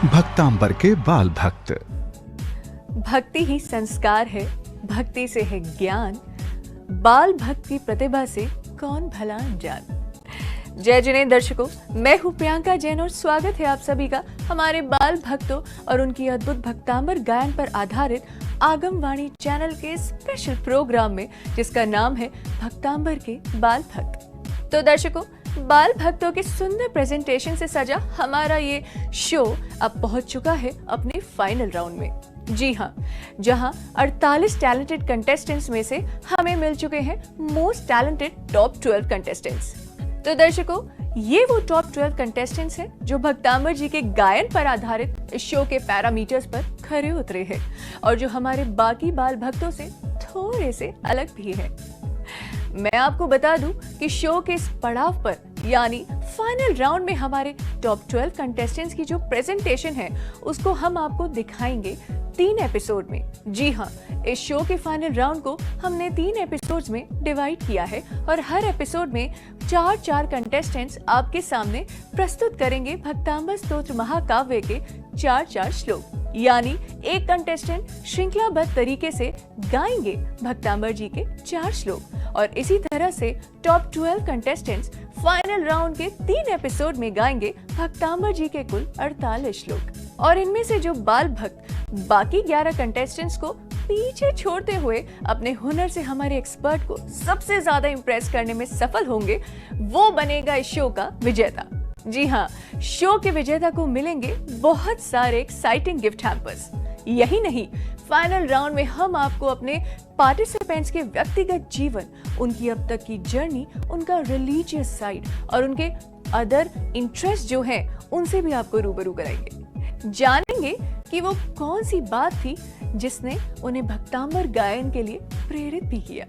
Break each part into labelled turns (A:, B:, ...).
A: भक्तांबर के बाल भक्त।
B: भक्ति ही संस्कार है, भक्ति से है ज्ञान, बाल भक्त की प्रतिभा से कौन भला अनजान। जय जिनेंद्र दर्शकों, मैं हूं प्रियंका जैन और स्वागत है आप सभी का हमारे बाल भक्तों और उनकी अद्भुत भक्तांबर गायन पर आधारित आगमवाणी चैनल के स्पेशल प्रोग्राम में, जिसका नाम है भक्तांबर के बाल भक्त। तो दर्शकों, बाल भक्तों के सुंदर प्रेजेंटेशन से सजा हमारा ये शो अब पहुंच चुका है अपने फाइनल राउंड में। जी हाँ, जहां 48 टैलेंटेड कंटेस्टेंट्स में से हमें मिल चुके हैं मोस्ट टैलेंटेड टॉप 12 कंटेस्टेंट्स। तो दर्शकों, ये वो टॉप 12 कंटेस्टेंट्स हैं जो भक्तांबर जी के गायन पर आधारित इस शो के पैरामीटर्स पर खरे उतरे हैं और जो हमारे बाकी बाल भक्तों से थोड़े से अलग भी हैं। मैं आपको बता दूं कि शो के इस पड़ाव पर यानी फाइनल राउंड में हमारे टॉप 12 कंटेस्टेंट्स की जो प्रेजेंटेशन है उसको हम आपको दिखाएंगे 3 एपिसोड में। जी हाँ, इस शो के फाइनल राउंड को हमने 3 एपिसोड्स में डिवाइड किया है और हर एपिसोड में 4 कंटेस्टेंट्स आपके सामने प्रस्तुत करेंगे भक्तांबर स्तोत्र महाकाव्य के 4 श्लोक। यानी एक कंटेस्टेंट श्रृंखलाबद्ध तरीके से गाएंगे भक्तांबर जी के 4 श्लोक और इसी तरह से टॉप 12 कंटेस्टेंट्स फाइनल राउंड के 3 एपिसोड में गाएंगे भक्तांबर जी के कुल 48 श्लोक। और इनमें से जो बाल भक्त बाकी 11 कंटेस्टेंट्स को पीछे छोड़ते हुए अपने हुनर से हमारे एक्सपर्ट को सबसे ज्यादा इंप्रेस करने में सफल होंगे, वो बनेगा इस शो का विजेता। जी हाँ, शो के विजेता को मिलेंगे बहुत सारे एक्साइटिंग गिफ्ट हैम्पर्स। यही नहीं, फाइनल राउंड में हम आपको अपने पार्टिसिपेंट्स के व्यक्तिगत जीवन, उनकी अब तक की जर्नी, उनका रिलीजियस साइड और उनके अदर इंटरेस्ट जो हैं, उनसे भी आपको रूबरू कराएंगे। जानेंगे कि वो कौन सी बात थी जिसने उन्हें भक्तांबर गायन के लिए प्रेरित भी किया।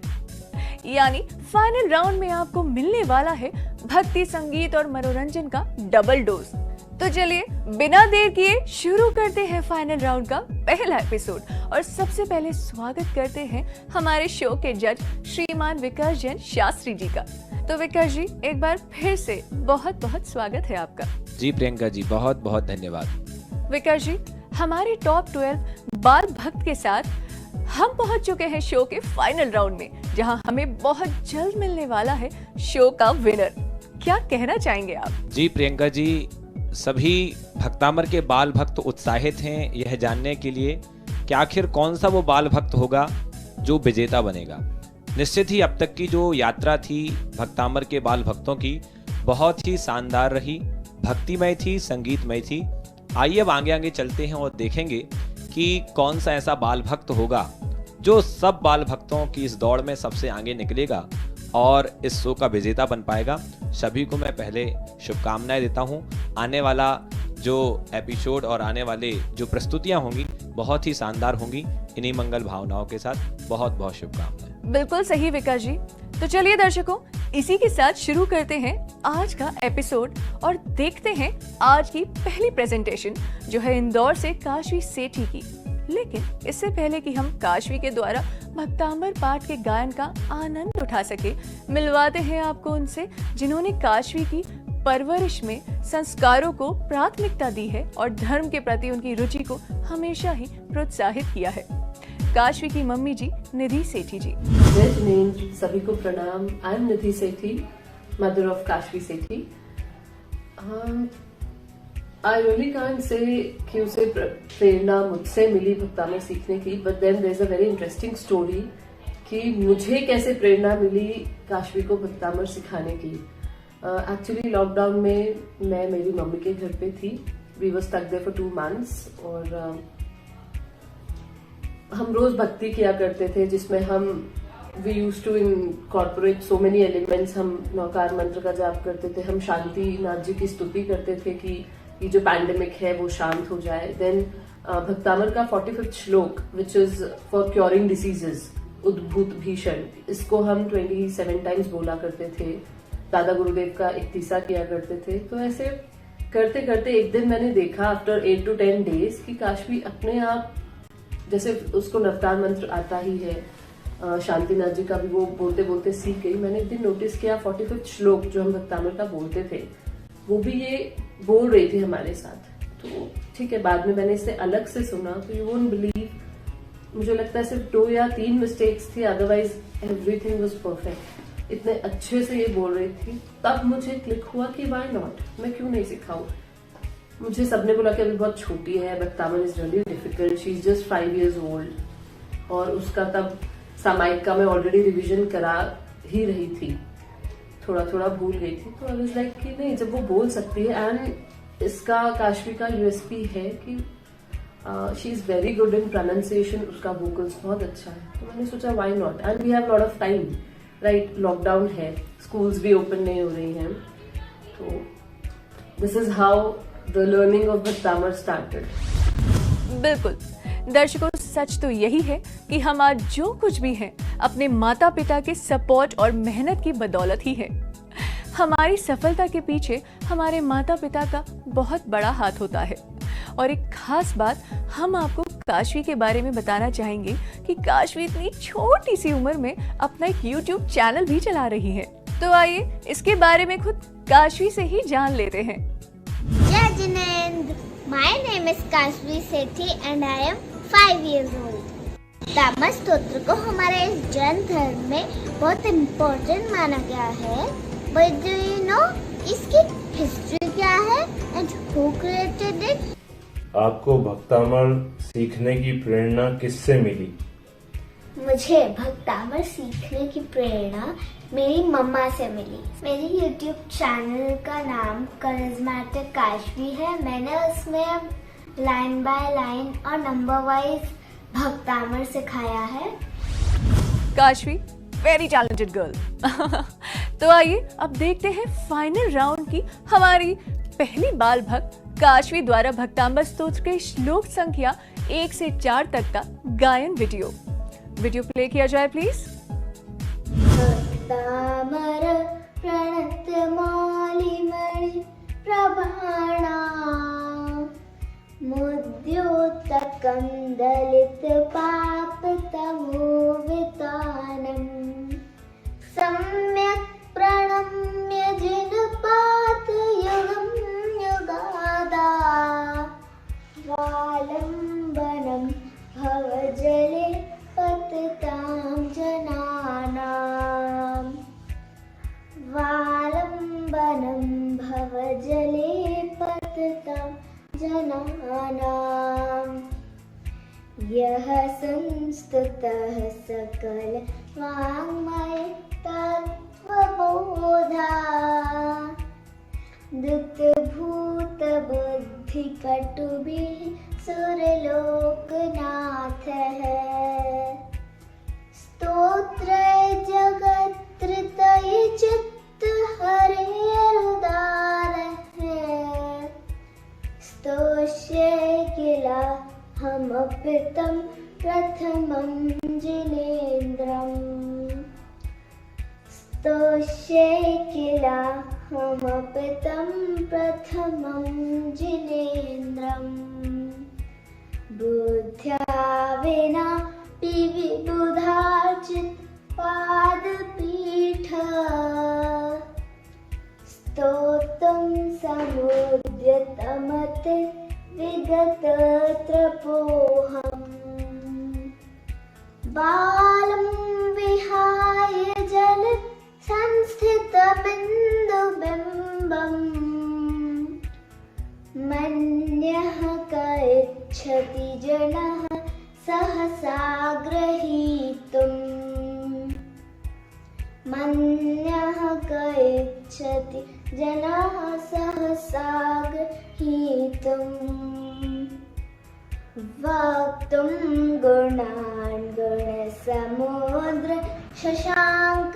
B: यानी फाइनल राउंड में आपको मिलने वाला है भक्ति, संगीत और मनोरंजन का डबल डोज। तो चलिए बिना देर किए शुरू करते हैं फाइनल राउंड का पहला एपिसोड और सबसे पहले स्वागत करते हैं हमारे शो के जज श्रीमान विकास जैन शास्त्री जी का। तो विकास जी, एक बार फिर से बहुत बहुत स्वागत है आपका।
C: जी प्रियंका जी, बहुत बहुत धन्यवाद।
B: विकास जी, हमारे टॉप 12 बाल भक्त के साथ हम पहुंच चुके हैं शो के फाइनल राउंड में, जहां हमें बहुत जल्द मिलने वाला है शो का विनर। क्या कहना चाहेंगे आप?
C: जी प्रियंका जी, सभी भक्तांबर के बाल भक्त उत्साहित हैं यह जानने के लिए कि आखिर कौन सा वो बाल भक्त होगा जो विजेता बनेगा। निश्चित ही अब तक की जो यात्रा थी भक्तांबर के बाल भक्तों की, बहुत ही शानदार रही, भक्तिमय थी, संगीतमय थी। आइए अब आगे आगे चलते हैं और देखेंगे कि कौन सा ऐसा बाल भक्त होगा जो सब बाल भक्तों की इस दौड़ में सबसे आगे निकलेगा और इस शो का विजेता बन पाएगा। सभी को मैं पहले शुभकामनाएं देता हूं। आने वाला जो एपिसोड और आने वाले जो प्रस्तुतियां होंगी बहुत ही शानदार होंगी। इन्हीं मंगल भावनाओं के साथ बहुत बहुत शुभकामनाएं।
B: बिल्कुल सही विकास जी। तो चलिए दर्शकों, इसी के साथ शुरू करते हैं आज का एपिसोड और देखते हैं आज की पहली प्रेजेंटेशन, जो है इंदौर से काशवी सेठी की। लेकिन इससे पहले कि हम काशवी के द्वारा भक्तांबर पाठ के गायन का आनंद उठा सके, मिलवाते हैं आपको उनसे जिन्होंने काशवी की परवरिश में संस्कारों को प्राथमिकता दी है और धर्म के प्रति उनकी रुचि को हमेशा ही प्रोत्साहित किया है। काशवी की मम्मी जी निधि सेठी जी।
D: जय जिनेंद्र, सभी को प्रणाम। I am Nidhi Sethi, mother of Kashvi Sethi. I really can't say कि उसे प्रेरणा मुझसे मिली भक्तांबर सीखने की, but then there is a very interesting story कि मुझे कैसे प्रेरणा मिली काशवी को भक्तांबर सिखाने की। एक्चुअली लॉकडाउन में मैं मेरी मम्मी के घर पे थी। We were stuck there for 2 months और हम रोज भक्ति किया करते थे, जिसमें हम we use to incorporate so many elements. हम नौकार मंत्र का जाप करते थे, हम शांति नाथ जी की स्तुति करते थे कि ये जो पैंडेमिक है वो शांत हो जाए। देन भक्तांबर का 45th श्लोक which is for curing diseases, उद्भूत भीषण, इसको हम 27 टाइम्स बोला करते थे। दादा गुरुदेव का 31 किया करते थे। तो ऐसे करते करते एक दिन मैंने देखा आफ्टर 8 to 10 days कि काशवी अपने आप, जैसे उसको नवतार मंत्र आता ही है, शांतिनाथ जी का भी वो बोलते बोलते सीख गई। मैंने एक दिन नोटिस किया 45th श्लोक जो हम भक्तांबर का बोलते थे, वो भी ये बोल रही थी हमारे साथ। तो ठीक है, बाद में मैंने इसे अलग से सुना तो यू वोंट बिलीव, मुझे लगता है सिर्फ 2 या 3 मिस्टेक्स थी, अदरवाइज एवरीथिंग वाज परफेक्ट। इतने अच्छे से ये बोल रही थी, तब मुझे क्लिक हुआ कि व्हाई नॉट, मैं क्यों नहीं सिखाऊं। मुझे सबने बोला कि अभी बहुत छोटी है, Bhaktamar is really difficult, she is just 5 years old। और उसका तब सामायिक का मैं ऑलरेडी रिविजन करा ही रही थी, थोड़ा थोड़ा भूल गई थी। तो आई वाज लाइक कि नहीं, जब वो बोल सकती है, एंड इसका काशवी का यूएसपी है कि she is very good in pronunciation, उसका वोकल्स बहुत अच्छा है। तो मैंने सोचा why not, and we have lot of time, right, lockdown है, स्कूल्स भी ओपन नहीं हो रही हैं, तो this is how the learning of Bhaktamar started.
B: बिल्कुल दर्शकों, सच तो यही है कि हम आज जो कुछ भी हैं अपने माता पिता के सपोर्ट और मेहनत की बदौलत ही है। हमारी सफलता के पीछे हमारे माता पिता का बहुत बड़ा हाथ होता है। और एक खास बात हम आपको काशवी के बारे में बताना चाहेंगे कि काशवी इतनी छोटी सी उम्र में अपना एक YouTube चैनल भी चला रही है। तो आइए इसके बारे में खुद काशवी से ही जान लेते हैं।
E: जय Jinendra, my name is Kashvi Sethi and I am 5 years old। Bhaktamar स्तोत्र को हमारे इस जैन धर्म में बहुत इम्पोर्टेंट माना गया है। बट डू यू नो इसकी हिस्ट्री क्या है एंड हु क्रिएटेड इट?
F: आपको भक्तामर सीखने की प्रेरणा किससे मिली?
E: मुझे भक्तामर सीखने की प्रेरणा मेरी मम्मा से मिली। मेरी YouTube चैनल का नाम करिज्मेटिक काशवी है। मैंने उसमें लाइन बाय लाइन और नंबर वाइज भक्तामर सिखाया है।
B: Kashvi very talented girl. तो आइए अब देखते हैं फाइनल राउंड की हमारी पहली बाल भक्त काशवी द्वारा भक्तामर स्तोत्र के श्लोक संख्या 1 से 4 तक का गायन वीडियो प्ले किया जाए प्लीज।
E: भक्तामर प्रणतमालिमणि प्रभाणा मुद्योतकं दलित पापतमोवितानम् सम्यक् प्रणम्य जिनपातयुगं युगादा वालम्बनं भवजले पतितां जनानां वालम्बनं भवजले पतितां जनानां यः संस्तुतः सकल वाङ्मय तत्त्वबोधा दुःखभूतबुद्धिकटुभिः सुरलोकनाथः स्तोत्रे जगत्त्रये चित्तहरेरुदारः स्तोष्ये किला हमपितं प्रथमं जिनेन्द्रम् स्तोष्ये किला हमपितं प्रथमं जिनेन्द्रम् बुद्ध्या विना विबुधार्चित पादपीठ स्तोत्रं समुद्यतमत विगतत्रपोऽहम् बालं विहाय जल संस्थितबिन्दुबिम्बम् मन्यः क इच्छति जनः सहसा ग्रहीतुम् मन्यः क इच्छति जनः सहसा ग्रहीतुम् वक्तुं गुणान् गुणसमुद्र शशाङ्ककान्तान्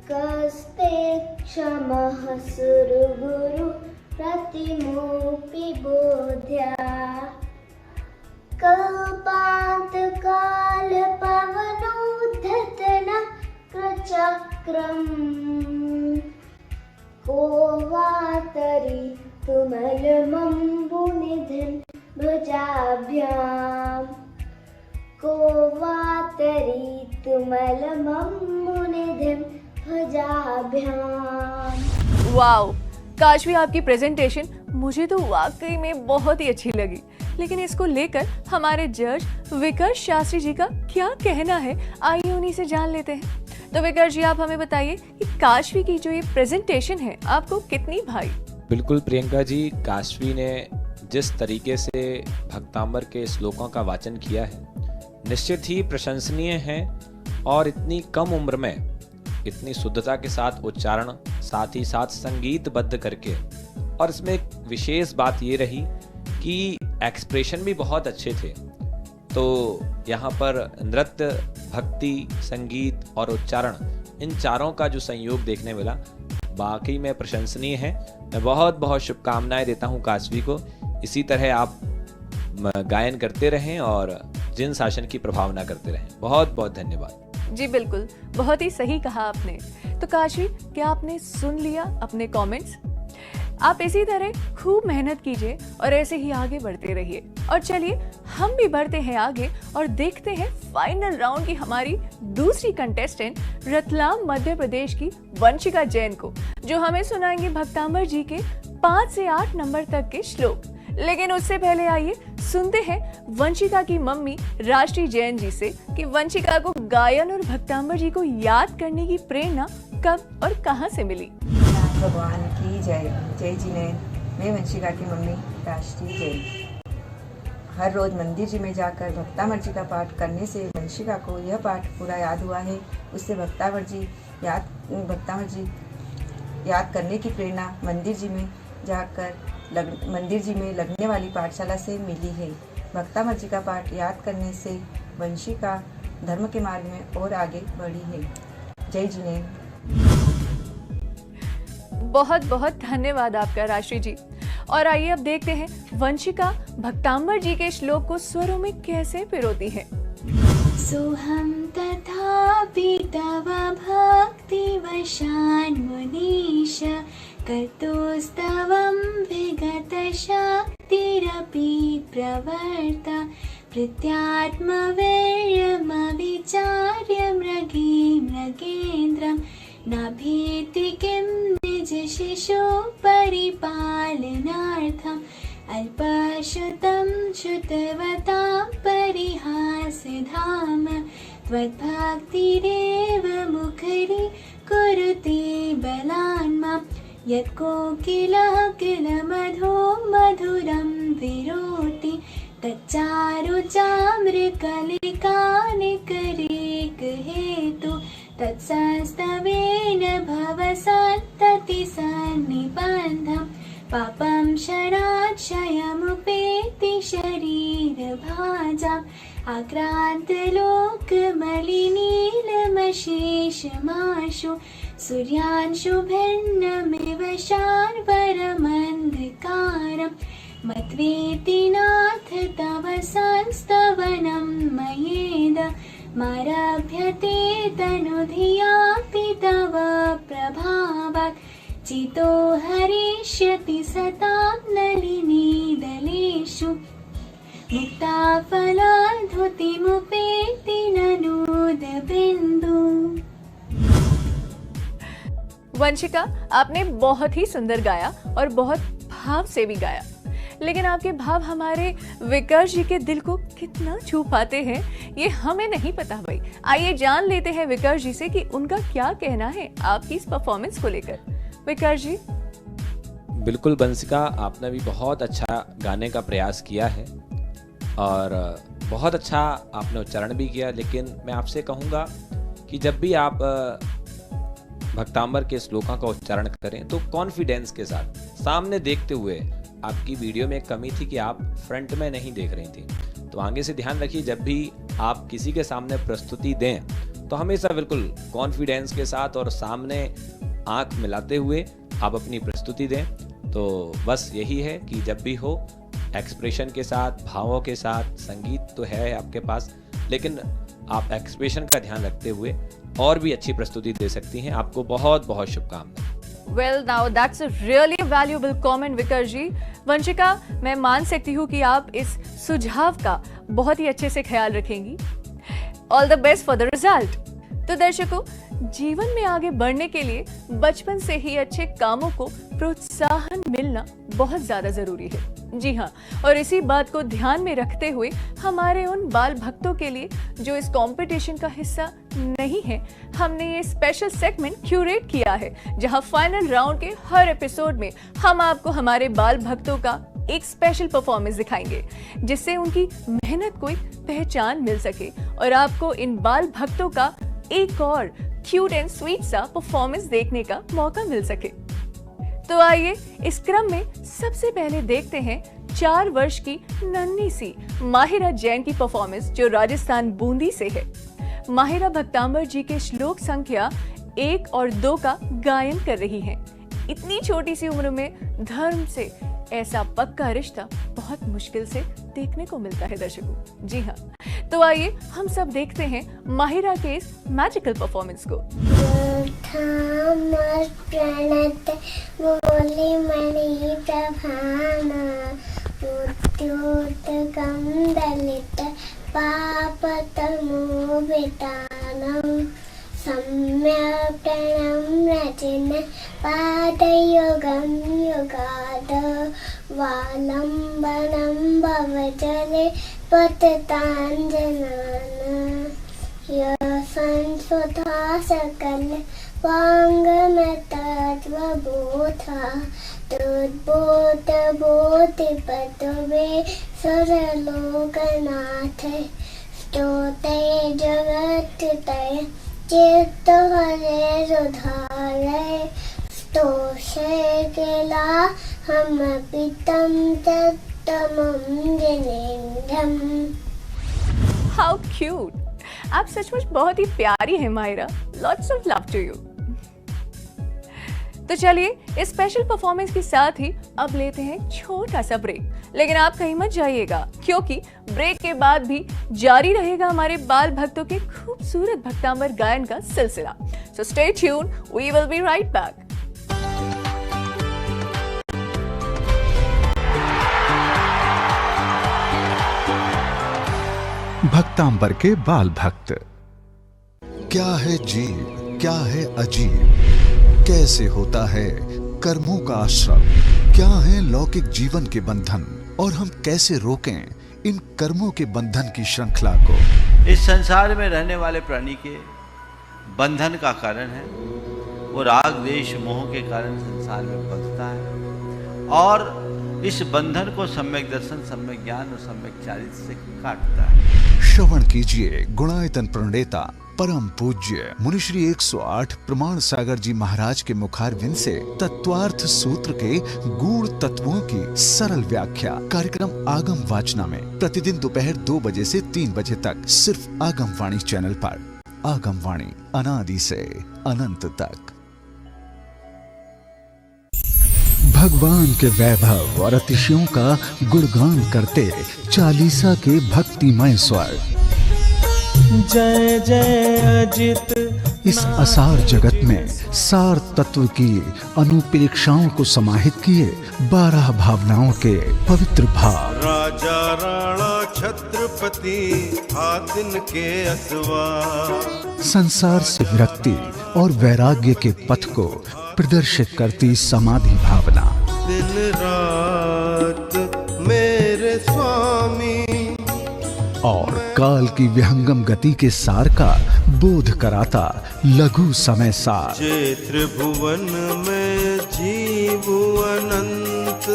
E: कस्ते क्षमः सुरगुरु प्रतिमोऽपि बोध्या कल्पान्तकालपवनोद्धतन कृचक्रम् को वा तरितुमलमम्बुनिधिं भुजाभ्याम् को वा तरितुमलमम्बुनिधिं भुजाभ्याम्।
B: वाओ, काशवी, आपकी प्रेजेंटेशन मुझे तो वाकई में बहुत ही अच्छी लगी, लेकिन इसको लेकर हमारे जज विकर्ष शास्त्री जी का क्या कहना है, आइए उन्हीं से जान लेते हैं। तो विकर्ष जी, आप हमें बताइए कि काशवी की जो ये प्रेजेंटेशन है आपको कितनी भाई?
C: बिल्कुल प्रियंका जी, काशवी ने जिस तरीके से भक्तांबर के श्लोकों का वाचन किया है निश्चित ही प्रशंसनीय है, और इतनी कम उम्र में इतनी शुद्धता के साथ उच्चारण, साथ ही साथ संगीतबद्ध करके, और इसमें एक विशेष बात ये रही कि एक्सप्रेशन भी बहुत अच्छे थे। तो यहाँ पर नृत्य, भक्ति, संगीत और उच्चारण, इन चारों का जो संयोग देखने मिला वाकई में प्रशंसनीय है। मैं बहुत बहुत शुभकामनाएं देता हूँ काशवी को। इसी तरह आप गायन करते रहें और जिन शासन की प्रभावना करते रहें। बहुत बहुत धन्यवाद।
B: जी बिल्कुल, बहुत ही सही कहा आपने। तो काशवी, क्या आपने सुन लिया अपने कमेंट्स? आप इसी तरह खूब मेहनत कीजिए और ऐसे ही आगे बढ़ते रहिए। और चलिए हम भी बढ़ते हैं आगे और देखते हैं फाइनल राउंड की हमारी दूसरी कंटेस्टेंट रतलाम मध्य प्रदेश की वंशिका जैन को, जो हमें सुनाएंगे भक्तांबर जी के 5 से 8 नंबर तक के श्लोक। लेकिन उससे पहले आइए सुनते हैं वंशिका की मम्मी राष्ट्रीय जैन जी से कि वंशिका को गायन और भक्तांबर जी को याद करने की प्रेरणा कब और कहां से मिली।
G: भगवान की जय। जय जिनेंद्र। मैं वंशिका की मम्मी राष्ट्रीय जैन। हर रोज मंदिर जी में जाकर भक्तांबर जी का पाठ करने से वंशिका को यह पाठ पूरा याद हुआ है। उससे भक्तांबर जी याद करने की प्रेरणा मंदिर जी में जाकर मंदिर जी में लगने वाली पाठशाला से मिली है। भक्तांबर जी का पाठ याद करने से वंशिका धर्म के मार्ग में और आगे बढ़ी है। जय जिनेंद्र।
B: बहुत बहुत धन्यवाद आपका राष्ट्रीय जी। और आइए अब देखते हैं वंशिका भक्तांबर जी के श्लोक को स्वरों में कैसे पिरोती है।
H: सोहम तथापि तव भक्ति वशान मुनीश कर्तुस्तवं विगत शक्तिरपि प्रवर्ता प्रत्यात्मवीर्यमविचार्य मृगेन्द्रं नाभीति किं निज शिशु परिपालनार्थम् अल्पश्रुतं श्रुतवतां परिहासधाम त्वद्भक्तिरेव मुखरी कुरुते बलान्मा यत्कोकिलः किल मधु मधुरं विरोति तच्चारुचाम्रकलिकानिकरेक हेतु तत्संस्तवेन भवसन्तति सन्निबन्धम् पापं शराक्षयमुपेति शरीरभाजाम् आक्रान्तलोकमलिनीलमशेषमाशु सूर्यांशुभिन्नमिव शार्वरमन्धकारम् मत्वेति नाथ तव संस्तवनं मयेद मारभ्यते तनुधियापि तव प्रभावात् चितो हरिष्यति सतां नलिनीदलेषु मुक्ताफलाधुतिमुपेति ननूदबिन्दु।
B: वंशिका, आपने बहुत ही सुंदर गाया और बहुत भाव से भी गाया, लेकिन आपके भाव हमारे विकर्ष जी के दिल को कितना छू पाते हैं ये हमें नहीं पता भाई। आइए जान लेते हैं विकर्ष जी से कि उनका क्या कहना है आपकी इस परफॉर्मेंस को लेकर। विकर्ष जी।
C: बिल्कुल वंशिका, आपने भी बहुत अच्छा गाने का प्रयास किया है और बहुत अच्छा आपने उच्चारण भी किया, लेकिन मैं आपसे कहूँगा कि जब भी आप भक्तांबर के श्लोकों का उच्चारण करें तो कॉन्फिडेंस के साथ सामने देखते हुए। आपकी वीडियो में एक कमी थी कि आप फ्रंट में नहीं देख रही थी, तो आगे से ध्यान रखिए जब भी आप किसी के सामने प्रस्तुति दें तो हमेशा बिल्कुल कॉन्फिडेंस के साथ और सामने आंख मिलाते हुए आप अपनी प्रस्तुति दें। तो बस यही है कि जब भी हो एक्सप्रेशन के साथ, भावों के साथ, संगीत तो है आपके पास, लेकिन आप एक्सप्रेशन का ध्यान रखते हुए और भी अच्छी प्रस्तुति दे सकती हैं। आपको बहुत बहुत शुभकामनाएं।
B: Well, now that's a really valuable comment, विकर्ष जी। वंशिका, मैं मान सकती हूँ कि आप इस सुझाव का बहुत ही अच्छे से ख्याल रखेंगी। All the best for the result। तो दर्शकों, जीवन में आगे बढ़ने के लिए बचपन से ही अच्छे कामों को प्रोत्साहन मिलना बहुत ज्यादा जरूरी है। जी हाँ, और इसी बात को ध्यान में रखते हुए हमारे उन बाल भक्तों के लिए जो इस कंपटीशन का हिस्सा नहीं है, हमने ये स्पेशल सेगमेंट क्यूरेट किया है, जहां फाइनल राउंड के हर एपिसोड में हम आपको हमारे बाल भक्तों का एक स्पेशल परफॉर्मेंस दिखाएंगे, जिससे उनकी मेहनत को एक पहचान मिल सके और आपको इन बाल भक्तों का एक और क्यूट एंड स्वीट सा परफॉर्मेंस देखने का मौका मिल सके। तो आइए इस क्रम में सबसे पहले देखते हैं 4 वर्ष की नन्ही सी माहिरा जैन की परफॉर्मेंस, जो राजस्थान बूंदी से है। माहिरा भक्तांबर जी के श्लोक संख्या 1 और 2 का गायन कर रही हैं। इतनी छोटी सी उम्र में धर्म से ऐसा पक्का रिश्ता बहुत मुश्किल से देखने को मिलता है दर्शकों। जी हाँ, तो आइए हम सब देखते हैं माहिरा के इस मैजिकल परफॉर्मेंस को।
E: पादयोगं युगाद वालम्बनं भवजले पतताञ्जनान संसुधा सकल वाङ्गमतत्त्वबोधा तद्बोध बोधिपतवे सरलोकनाथ स्तोते जगत्तय चित्त हरे रुधारे स्तोषे केला हम पितम तत्तमं जनेन्द्रम।
B: How cute! आप सचमुच बहुत ही प्यारी हैं Mahira. Lots of love to you. तो चलिए इस स्पेशल परफॉर्मेंस के साथ ही अब लेते हैं छोटा सा ब्रेक, लेकिन आप कहीं मत जाइएगा, क्योंकि ब्रेक के बाद भी जारी रहेगा हमारे बाल भक्तों के खूबसूरत भक्तांबर गायन का सिलसिला। So stay tuned, we will be right back.
A: Bhaktamar के बाल भक्त।
I: क्या है जीव, क्या है अजीब, कैसे होता है कर्मों का आश्रम, क्या है लौकिक जीवन के बंधन, और हम कैसे रोकें इन कर्मों के बंधन की श्रृंखला को।
J: इस संसार में रहने वाले प्राणी के बंधन का कारण है वो राग द्वेष मोह के कारण संसार में बंधता है, और इस बंधन को सम्यक दर्शन, सम्यक ज्ञान और सम्यक चारित्र से काटता है।
I: श्रवण कीजिए गुणायतन प्रणेता परम पूज्य मुनिश्री 108 प्रमाण सागर जी महाराज के मुखारविंद से तत्वार्थ सूत्र के गूढ़ तत्वों की सरल व्याख्या। कार्यक्रम आगम वाचना में प्रतिदिन दोपहर 2 बजे से 3 बजे तक सिर्फ आगम वाणी चैनल पर। आगम वाणी, अनादि से अनंत तक।
A: भगवान के वैभव और अतिशयों का गुणगान करते चालीसा के भक्तिमय स्वर।
K: जय जय अजित।
A: इस असार जगत में सार तत्व की अनुप्रेक्षाओं को समाहित किए 12 भावनाओं के पवित्र भाव।
K: राजा राणा छत्रपति हातिन के असवार।
A: संसार से विरक्ति और वैराग्य के पथ को प्रदर्शित करती समाधि भावना।
K: दिन रात मेरे स्वामी।
A: और काल की विहंगम गति के सार का बोध कराता लघु समय सार।
K: त्रिभुवन में जीव अनंत।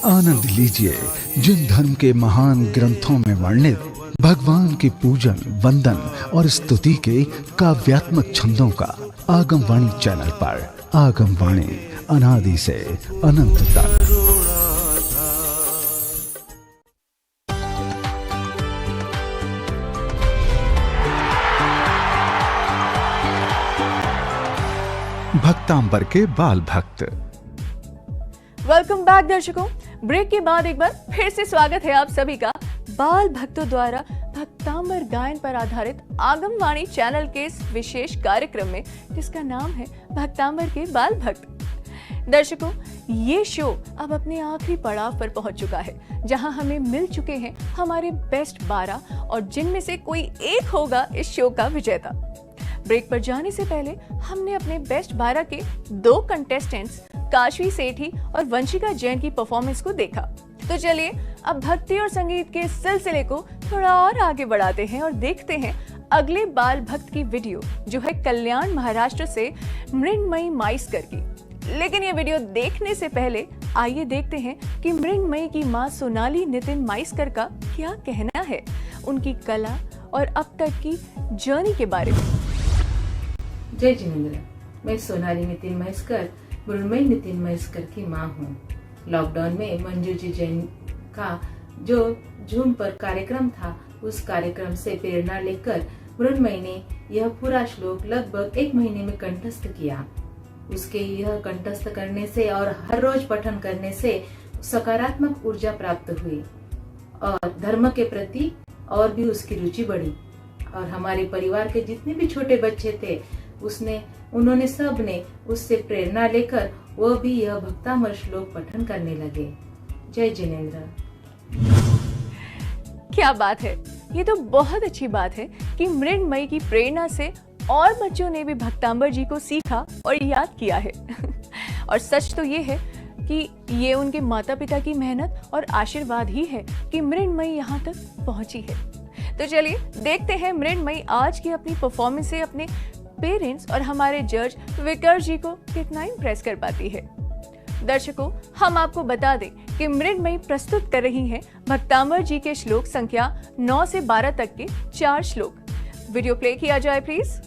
A: आनंद लीजिए जिन धर्म के महान ग्रंथों में वर्णित भगवान के पूजन, वंदन और स्तुति के काव्यात्मक छंदों का आगम वाणी चैनल पर। आगम वाणी, अनादि से अनंत तक। भक्तांबर के बाल भक्त।
B: वेलकम बैक दर्शकों। ब्रेक के बाद एक बार फिर से स्वागत है आप सभी का बाल भक्तों द्वारा भक्तांबर गायन पर आधारित आगम वाणी चैनल के इस विशेष कार्यक्रम में, जिसका नाम है भक्तांबर के बाल भक्त। दर्शकों, ये शो अब अपने आखिरी पड़ाव पर पहुंच चुका है, जहां हमें मिल चुके हैं हमारे बेस्ट 12 और जिनमें से कोई एक होगा इस शो का विजेता। ब्रेक पर जाने से पहले हमने अपने बेस्ट 12 के 2 कंटेस्टेंट्स काशवी सेठी और वंशिका जैन की परफॉर्मेंस को देखा। तो चलिए अब भक्ति और संगीत के सिलसिले को थोड़ा और आगे बढ़ाते हैं और देखते हैं अगले बाल भक्त की वीडियो, जो है कल्याण महाराष्ट्र से मृण्मयी माइस्कर की। लेकिन ये वीडियो देखने से पहले आइए देखते हैं कि मृण्मयी की मां सोनाली नितिन माइस्कर का क्या कहना है उनकी कला और अब तक की जर्नी के बारे में।
L: जय जिनेंद्र, मैं सोनाली नितिन माइस्कर मृण्मयी नितिन माइस्कर की मां हूँ। लॉकडाउन में मंजू जी जैन का जो जूम पर कार्यक्रम था, उस कार्यक्रम से प्रेरणा लेकर मृण्मयी ने यह पूरा श्लोक लगभग 1 महीने में कंठस्थ किया। उसके यह कंठस्थ करने से और हर रोज पठन करने से सकारात्मक ऊर्जा प्राप्त हुई और धर्म के प्रति और भी उसकी रुचि बढ़ी। और हमारे परिवार के जितने भी छोटे बच्चे थे उन्होंने सब ने उससे प्रेरणा लेकर वो भी यह भक्तामर श्लोक पठन करने लगे। जय जिनेंद्र।
B: क्या बात है, ये तो बहुत अच्छी बात है कि मृण्मयी की प्रेरणा से और बच्चों ने भी भक्तांबर जी को सीखा और याद किया है। और सच तो ये है कि ये उनके माता पिता की मेहनत और आशीर्वाद ही है कि मृण्मयी यहाँ तक पहुंची है। तो चलिए देखते हैं मृण्मयी आज की अपनी परफॉर्मेंस से अपने पेरेंट्स और हमारे जज विकर जी को कितना इम्प्रेस कर पाती है। दर्शकों, हम आपको बता दें कि मृण्मयी प्रस्तुत कर रही हैं भक्तांबर जी के श्लोक संख्या 9 से 12 तक के 4 श्लोक। वीडियो प्ले किया जाए प्लीज।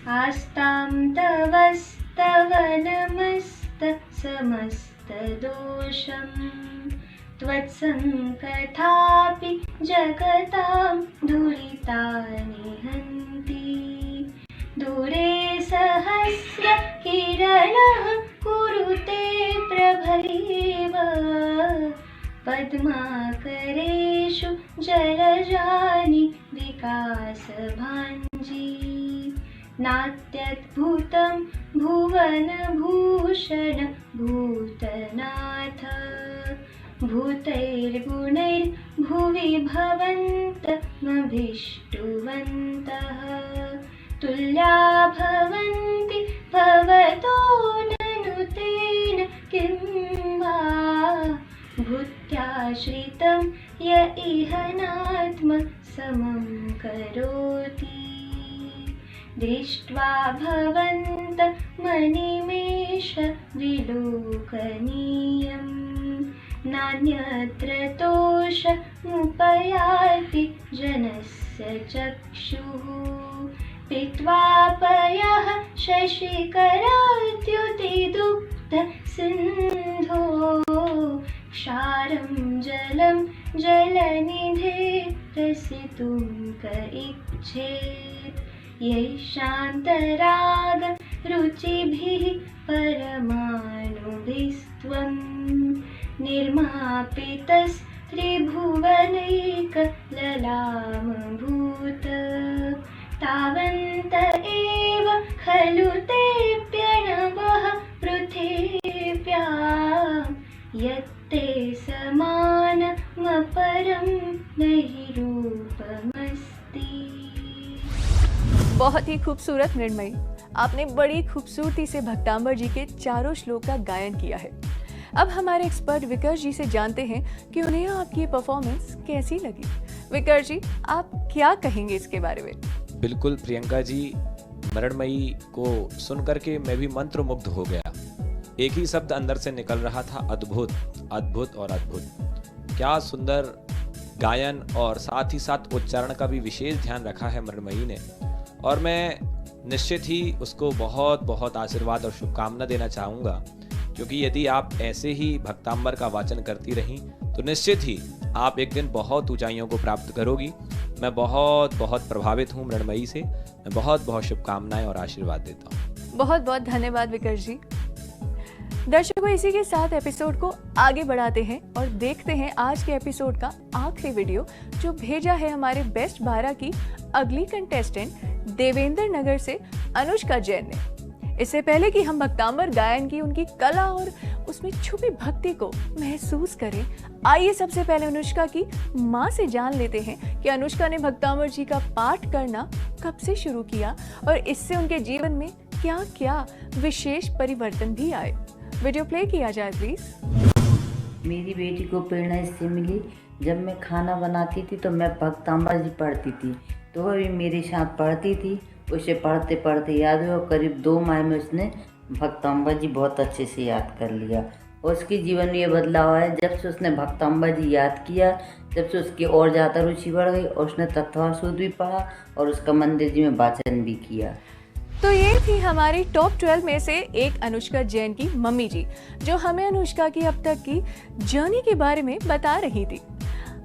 H: आस्तां तवस्तव नमस्त समस्त दोषं त्वत्सङ्कथापि जगतां दुरितानि हन्ति। दूरे सहस्र किरणः कुरुते प्रभैव पद्माकरेषु जलजानि विकासभाञ्जी। नात्यद्भुतं भुवनभूषण भूतनाथ भूतैर्गुणैर्भुवि भवन्तमभीष्टुवन्तः तुल्या भवन्ति भवतो ननु तेन किं वा भूत्याश्रितं य इह नात्म समं करोति। दृष्ट्वा भवन्त मनिमेष विलोकनीयम् नान्यत्र तोषमुपयाति जनस्य चक्षुः। पीत्वा पयः शशिकराद्युतिदुग्ध सिन्धो क्षारं जलं जलनिधे रसितुं क इच्छेत्। यै शान्तराग रुचिभिः परमाणुभिस्त्वं निर्मापितस्त्रिभुवनैकललामभूत। तावन्त एव खलु ते प्रणवः पृथिव्यां यत्ते समानमपरं नहि रूपमस्ति।
B: बहुत ही खूबसूरत मृण्मयी, आपने बड़ी खूबसूरती से भक्तांबर जी के 4 श्लोक का गायन किया है। अब हमारे एक्सपर्ट विकर जी से जानते हैं कि उन्हें आपकी परफॉर्मेंस कैसी लगी। विकर जी, आप क्या कहेंगे इसके बारे में?
C: बिल्कुल प्रियंका जी, मृण्मयी को सुन करके मैं भी मंत्रमुग्ध हो गया। एक ही शब्द अंदर से निकल रहा था, अद्भुत, अद्भुत और अद्भुत। क्या सुंदर गायन और साथ ही साथ उच्चारण का भी विशेष ध्यान रखा है मृण्मयी ने। और मैं निश्चित ही उसको बहुत बहुत आशीर्वाद और शुभकामना देना चाहूँगा, क्योंकि यदि आप ऐसे ही भक्तांबर का वाचन करती रहीं तो निश्चित ही आप एक दिन बहुत ऊंचाइयों को प्राप्त करोगी। मैं बहुत बहुत प्रभावित हूँ मृण्मयी से। मैं बहुत बहुत शुभकामनाएं और आशीर्वाद देता हूँ।
B: बहुत बहुत धन्यवाद विकर जी। दर्शकों, इसी के साथ एपिसोड को आगे बढ़ाते हैं और देखते हैं आज के एपिसोड का आखिरी वीडियो, जो भेजा है हमारे बेस्ट 12 की अगली कंटेस्टेंट देवेंद्र नगर से अनुष्का जैन ने। इससे पहले कि हम भक्तांबर गायन की उनकी कला और उसमें छुपी भक्ति को महसूस करें। आइए सबसे पहले अनुष्का की माँ से जान लेते हैं कि अनुष्का ने भक्तामृत जी का पाठ करना कब से शुरू किया और इससे उनके जीवन में क्या क्या विशेष परिवर्तन भी आए। वीडियो प्ले किया जाए प्लीज।
M: मेरी बेटी को प्रेरणा इससे मिली, जब मैं खाना बनाती थी तो मैं भक्तामृत जी पढ़ती थी, तो वह भी मेरे साथ पढ़ती थी। उसे पढ़ते पढ़ते याद हुआ, करीब 2 माह में उसने भक्तामृत जी बहुत अच्छे से याद कर लिया। और उसके जीवन में ये बदलाव आया जब से उसने भक्तामृत जी याद किया, जब से उसकी और ज़्यादा रुचि बढ़ गई और उसने तत्वार सूत्र भी पढ़ा और उसका मंदिर जी में वाचन भी किया।
B: तो ये थी हमारी टॉप 12 में से एक अनुष्का जैन की मम्मी जी, जो हमें अनुष्का की अब तक की जर्नी के बारे में बता रही थी।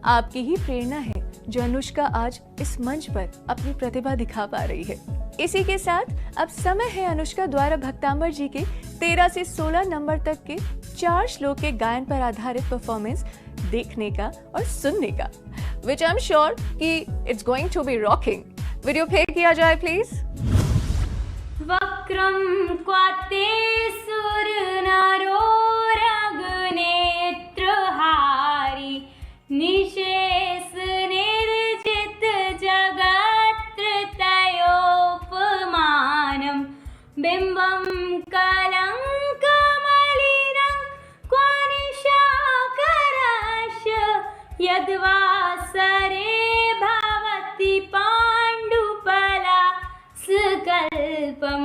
B: आपकी ही प्रेरणा है जो अनुष्का आज इस मंच पर अपनी प्रतिभा दिखा पा रही है। इसी के साथ अब समय है अनुष्का द्वारा भक्तामृत जी के 13 से 16 नंबर तक के 4 श्लोक के गायन पर आधारित परफॉर्मेंस देखने का और सुनने का, विच आई एम श्योर कि it's going to be rocking. Video play किया जाए प्लीज।
H: वक्रं क्वाते सुरनरो रगनेत्रहारी निशेष निर्जित जगत्त्रतयोपमानं बिम्बं कलङ्कमलिनं क्व निशाकरस्य यद्वासरे भवति पाण्डुपला सकल्पं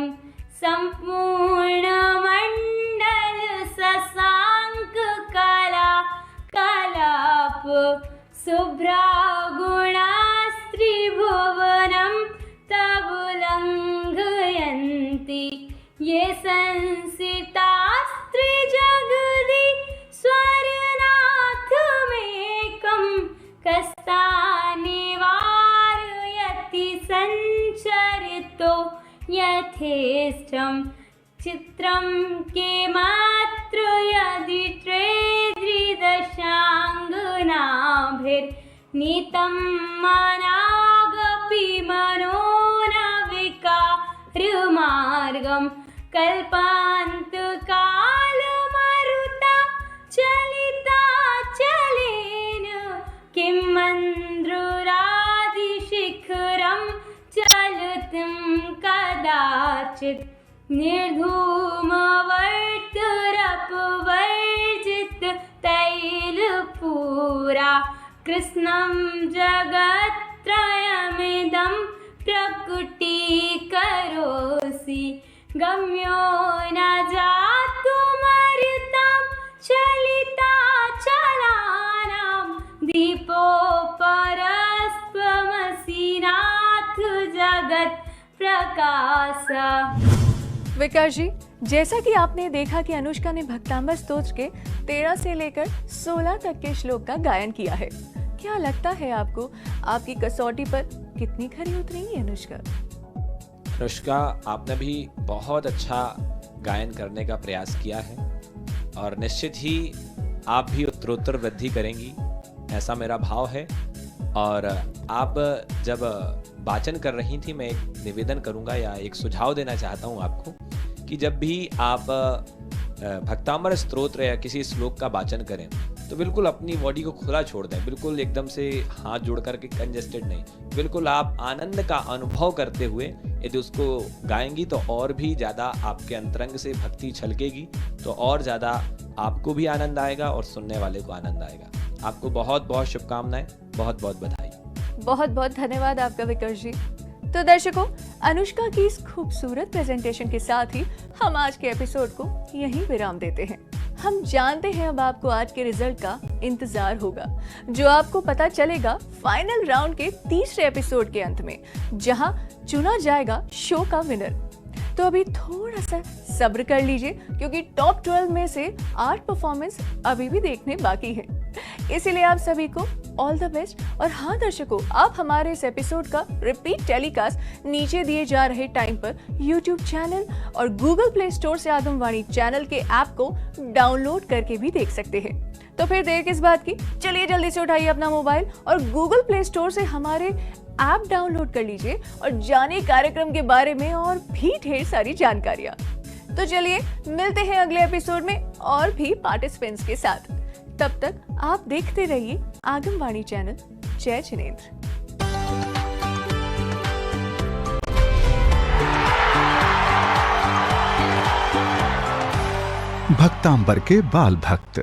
H: सम्पूर्णमण्डल शशाङ्क कला कलाप शुभ्रागुणास्त्रिभुवनं तबुलङ्घयन्ति ये संसितास्त्रिजगदि स्वरनाथमेकं कस्तानिवारयति सञ्चरितो यथेष्टं चित्रं के मात्र यदि त्रिदशाङ्गनाभिर्नीतं मनागपि मनो न विकारमार्गं कल्पान्तकालमरुता चलिता चलेन किं मन्द्रुरादिशिखरं चलतं कदाचित् निर्धूमवर्तरपवर्जित तैलपूरा कृष्णं जगत्त्रयमिदं प्रकटीकरोसि गम्यो न जातुमर्तां चलिता चलानां दीपोपरस्त्वमसि नाथ जगत् प्रकाश।
B: विकास जी, जैसा कि आपने देखा कि अनुष्का ने भक्तामृत स्तोत्र के 13 से लेकर 16 तक के श्लोक का गायन किया है, क्या लगता है आपको आपकी कसौटी पर कितनी खरी उतरेंगी अनुष्का?
C: अनुष्का, आपने भी बहुत अच्छा गायन करने का प्रयास किया है और निश्चित ही आप भी उत्तरोत्तर वृद्धि करेंगी, ऐसा मेरा भाव है। और आप जब वाचन कर रही थी, मैं एक निवेदन करूंगा या एक सुझाव देना चाहता हूं आपको कि जब भी आप भक्तामृत स्तोत्र या किसी श्लोक का वाचन करें तो बिल्कुल अपनी बॉडी को खुला छोड़ दें, बिल्कुल एकदम से हाथ जोड़ करके कंजेस्टेड नहीं, बिल्कुल आप आनंद का अनुभव करते हुए यदि उसको गाएंगी तो और भी ज़्यादा आपके अंतरंग से भक्ति छलकेगी, तो और ज़्यादा आपको भी आनंद आएगा और सुनने वाले को आनंद आएगा। आपको बहुत बहुत शुभकामनाएं, बहुत बहुत बधाई।
B: बहुत बहुत धन्यवाद आपका विकास जी। तो दर्शकों, अनुष्का की इस खूबसूरत प्रेजेंटेशन के साथ ही हम आज के एपिसोड को यहीं विराम देते हैं। हम जानते हैं अब आपको आज के रिजल्ट का इंतजार होगा, जो आपको पता चलेगा फाइनल राउंड के तीसरे एपिसोड के अंत में, जहां चुना जाएगा शो का विनर। तो अभी थोड़ा सा सब्र कर लीजिए, क्योंकि टॉप 12 में से 8 परफॉर्मेंस अभी भी देखने बाकी है। इसीलिए आप सभी को ऑल द बेस्ट। और हाँ दर्शकों, आप हमारे इस एपिसोड का रिपीट टेलीकास्ट नीचे दिए जा रहे टाइम पर यूट्यूब चैनल और गूगल प्ले स्टोर से आगमवाणी चैनल के ऐप को डाउनलोड करके भी देख सकते हैं। तो फिर देर किस बात की, चलिए जल्दी से उठाइए अपना मोबाइल और गूगल प्ले स्टोर से हमारे ऐप डाउनलोड कर लीजिए और जानिए कार्यक्रम के बारे में और भी ढेर सारी जानकारियां। तो चलिए मिलते हैं अगले एपिसोड में और भी पार्टिसिपेंट्स के साथ। तब तक आप देखते रहिए आगमवाणी चैनल। जय जिनेंद्र।
I: भक्तांबर के बाल भक्त।